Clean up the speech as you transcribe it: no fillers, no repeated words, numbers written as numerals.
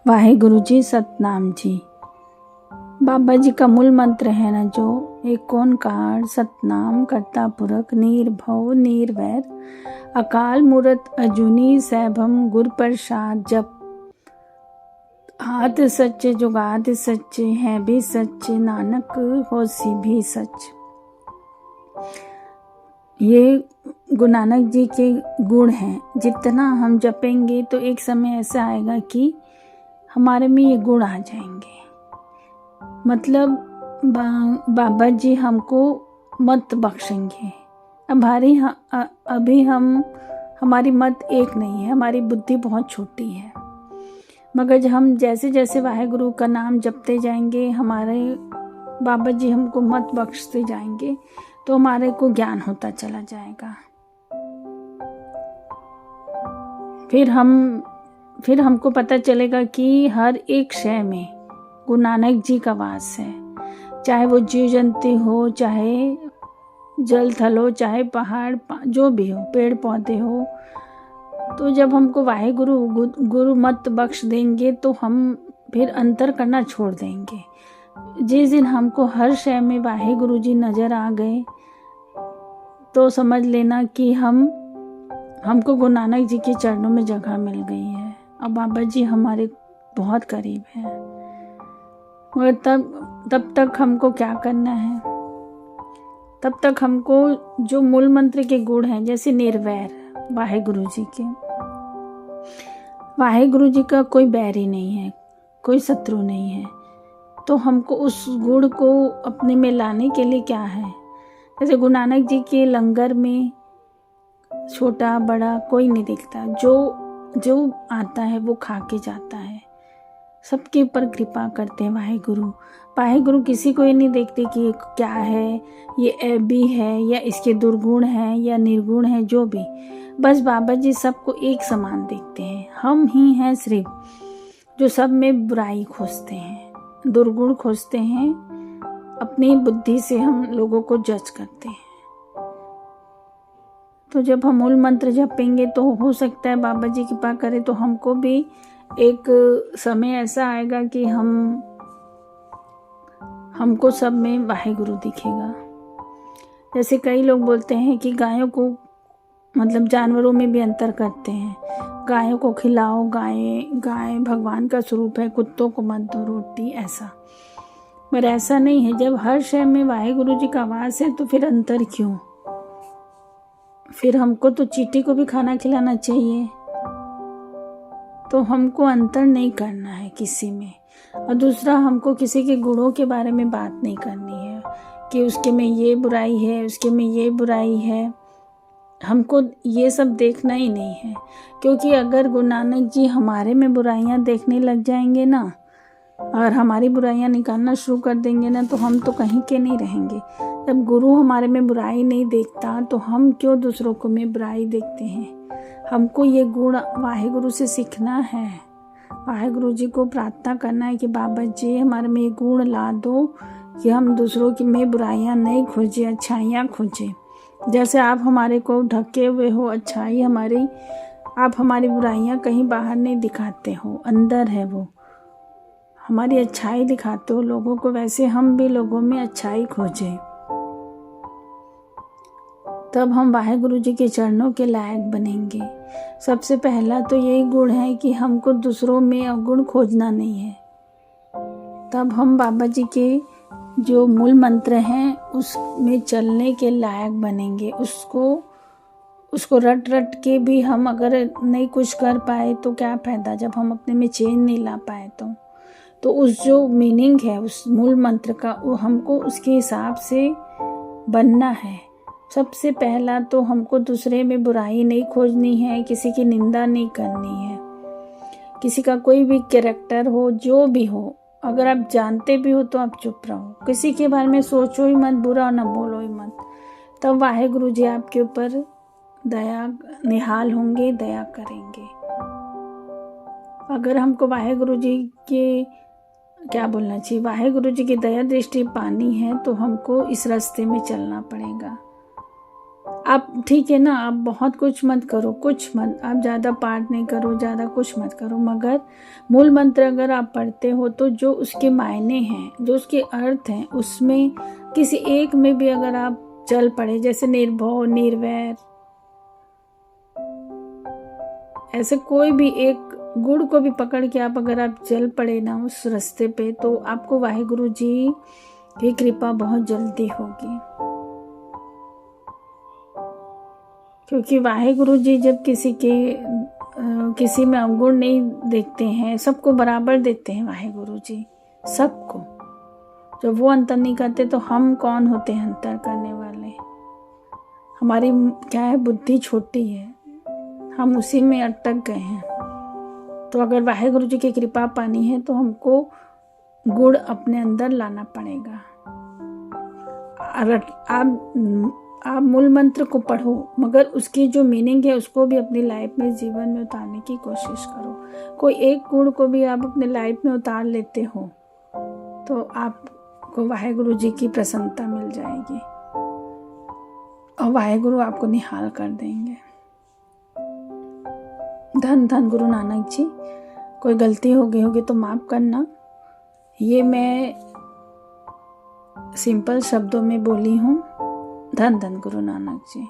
वाहेगुरु जी, सतनाम जी। बाबा जी का मूल मंत्र है ना, जो एक ओंकार सतनाम करता पुरख निर्भव निर्वैर अकाल मूरत अजूनी सैभम गुर प्रसाद जप। हाथ सच्चे जुगाद सच्चे हैं भी सच्चे, नानक होसी भी सच। ये गुरु नानक जी के गुण हैं। जितना हम जपेंगे तो एक समय ऐसा आएगा कि हमारे में ये गुण आ जाएंगे। मतलब बाबा जी हमको मत बख्शेंगे। अभी हमारी मत एक नहीं है, हमारी बुद्धि बहुत छोटी है। मगर जब हम जैसे जैसे वाहेगुरु का नाम जपते जाएंगे, हमारे बाबा जी हमको मत बख्शते जाएंगे, तो हमारे को ज्ञान होता चला जाएगा। फिर हमको पता चलेगा कि हर एक शय में गुरु नानक जी का वास है। चाहे वो जीव जंतु हो, चाहे जल थल हो, चाहे पहाड़ जो भी हो, पेड़ पौधे हो। तो जब हमको वाहेगुरु गुरु मत बख्श देंगे तो हम फिर अंतर करना छोड़ देंगे। जिस दिन हमको हर शय में वाहेगुरु जी नजर आ गए तो समझ लेना कि हमको गुरु नानक जी के चरणों में जगह मिल गई है और बाबा जी हमारे बहुत करीब हैं। मगर तब तक हमको क्या करना है? तब तक हमको जो मूल मंत्र के गुण हैं, जैसे निर्वैर, वाहेगुरु जी के, वाहेगुरु जी का कोई बैरी नहीं है, कोई शत्रु नहीं है। तो हमको उस गुण को अपने में लाने के लिए क्या है? जैसे गुरु नानक जी के लंगर में छोटा बड़ा कोई नहीं दिखता, जो आता है वो खा के जाता है। सबके ऊपर कृपा करते हैं वाहेगुरु किसी को ये नहीं देखते कि ये क्या है, ये ऐबी है या इसके दुर्गुण है या निर्गुण है, जो भी। बस बाबा जी सबको एक समान देखते हैं। हम ही हैं सिर्फ जो सब में बुराई खोजते हैं, दुर्गुण खोजते हैं। अपनी बुद्धि से हम लोगों को जज करते हैं। तो जब हम मूल मंत्र जपेंगे तो हो सकता है बाबा जी कृपा करे तो हमको भी एक समय ऐसा आएगा कि हमको सब में वाहेगुरु दिखेगा। जैसे कई लोग बोलते हैं कि गायों को, मतलब जानवरों में भी अंतर करते हैं। गायों को खिलाओ, गाय भगवान का स्वरूप है, कुत्तों को मत दो रोटी, ऐसा। पर ऐसा नहीं है। जब हर शय में वाहेगुरु जी का वास है तो फिर अंतर क्यों? फिर हमको तो चींटी को भी खाना खिलाना चाहिए। तो हमको अंतर नहीं करना है किसी में। और दूसरा, हमको किसी के गुणों के बारे में बात नहीं करनी है कि उसके में ये बुराई है, उसके में ये बुराई है। हमको ये सब देखना ही नहीं है। क्योंकि अगर गुरु नानक जी हमारे में बुराइयां देखने लग जाएंगे ना, और हमारी बुराइयां निकालना शुरू कर देंगे ना, तो हम तो कहीं के नहीं रहेंगे। जब गुरु हमारे में बुराई नहीं देखता तो हम क्यों दूसरों को में बुराई देखते हैं? हमको ये गुण वाहेगुरु से सीखना है। वाहेगुरु जी को प्रार्थना करना है कि बाबा जी हमारे में ये गुण ला दो कि हम दूसरों की में बुराइयां नहीं खोजें, अच्छाइयाँ खोजें। जैसे आप हमारे को ढके हुए हो अच्छाई हमारी, आप हमारी बुराइयां कहीं बाहर नहीं दिखाते हो, अंदर है वो। हमारी अच्छाई दिखाते हो लोगों को, वैसे हम भी लोगों में अच्छाई खोजें। तब हम वाहेगुरु जी के चरणों के लायक बनेंगे। सबसे पहला तो यही गुण है कि हमको दूसरों में अवगुण खोजना नहीं है। तब हम बाबा जी के जो मूल मंत्र हैं उसमें चलने के लायक बनेंगे। उसको रट के भी हम अगर नहीं कुछ कर पाए तो क्या फायदा, जब हम अपने में चेंज नहीं ला पाए तो उस जो मीनिंग है उस मूल मंत्र का, वो हमको उसके हिसाब से बनना है। सबसे पहला तो हमको दूसरे में बुराई नहीं खोजनी है, किसी की निंदा नहीं करनी है। किसी का कोई भी कैरेक्टर हो, जो भी हो, अगर आप जानते भी हो तो आप चुप रहो। किसी के बारे में सोचो ही मत, बुरा ना बोलो ही मत। तब वाहेगुरु जी आपके ऊपर दया निहाल होंगे, दया करेंगे। अगर हमको वाहेगुरु जी के क्या बोलना चाहिए, वाहेगुरु जी की दया दृष्टि पानी है तो हमको इस रास्ते में चलना पड़ेगा। आप ठीक है ना, आप बहुत कुछ मत करो, कुछ मत, आप ज़्यादा पाठ नहीं करो, ज़्यादा कुछ मत करो, मगर मूल मंत्र अगर आप पढ़ते हो तो जो उसके मायने हैं, जो उसके अर्थ हैं, उसमें किसी एक में भी अगर आप चल पड़े, जैसे निर्भव, निर्वैर, ऐसे कोई भी एक गुण को भी पकड़ के आप अगर आप चल पड़े ना उस रास्ते पे, तो आपको वाहिगुरु जी की कृपा बहुत जल्दी होगी। क्योंकि वाहिगुरु जी जब किसी में अवगुण नहीं देखते हैं, सबको बराबर देते हैं वाहिगुरु जी, सबको। जब वो अंतर नहीं करते तो हम कौन होते हैं अंतर करने वाले? हमारी क्या है, बुद्धि छोटी है, हम उसी में अटक गए हैं। तो अगर वाहिगुरु जी की कृपा पानी है तो हमको गुण अपने अंदर लाना पड़ेगा। आप मूल मंत्र को पढ़ो, मगर उसकी जो मीनिंग है उसको भी अपनी लाइफ में, जीवन में उतारने की कोशिश करो। कोई एक गुण को भी आप अपने लाइफ में उतार लेते हो तो आपको वाहिगुरु जी की प्रसन्नता मिल जाएगी और वाहिगुरु आपको निहाल कर देंगे। धन धन गुरु नानक जी। कोई गलती हो गई होगी तो माफ़ करना। ये मैं सिंपल शब्दों में बोली हूँ। धन धन गुरु नानक जी।